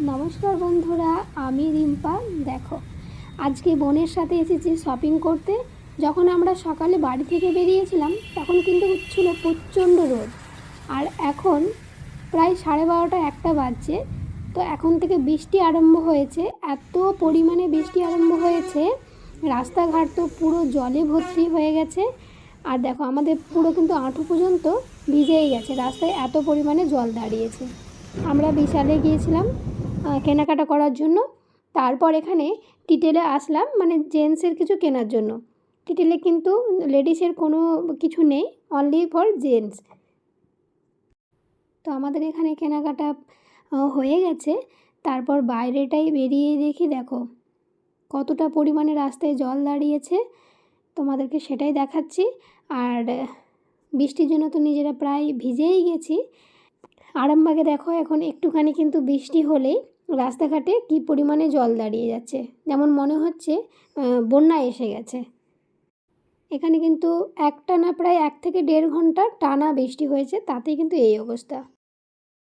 নমস্কার বন্ধুরা, আমি রিম্পা। দেখো, আজকে বোনের সাথে এসেছি শপিং করতে। যখন আমরা সকালে বাড়ি থেকে বেরিয়েছিলাম তখন কিন্তু ছিল প্রচণ্ড রোদ, আর এখন প্রায় 12:30 একটা বাজছে। তো এখন থেকে বৃষ্টি আরম্ভ হয়েছে, এত পরিমাণে বৃষ্টি আরম্ভ হয়েছে, রাস্তাঘাট তো পুরো জলে ভর্তি হয়ে গেছে। আর দেখো, আমাদের পুরো কিন্তু হাঁটু পর্যন্ত ভিজেই গেছে, রাস্তায় এত পরিমাণে জল দাঁড়িয়েছে। আমরা বিশালে গিয়েছিলাম কেনাকাটা করার জন্য। তারপর এখানে টিটেলে আসলাম, মানে জেন্টসের কিছু কেনার জন্য। টিটেলে কিন্তু লেডিসের কোনো কিছু নেই, অনলি ফর জেন্টস। তো আমাদের এখানে কেনাকাটা হয়ে গেছে। তারপর বাইরেটাই বেরিয়ে দেখি, দেখো কতটা পরিমাণে রাস্তায় জল দাঁড়িয়েছে, তোমাদেরকে সেটাই দেখাচ্ছি। আর বৃষ্টির জন্য তো নিজেরা প্রায় ভিজেই গেছি। আরামবাগে দেখো, এখন একটুখানি কিন্তু বৃষ্টি হলেই রাস্তাঘাটে কী পরিমাণে জল দাঁড়িয়ে যাচ্ছে, যেমন মনে হচ্ছে বন্যা এসে গেছে। এখানে কিন্তু প্রায় 1 থেকে 1.5 ঘন্টা টানা বৃষ্টি হয়েছে, তাতেই কিন্তু এই অবস্থা।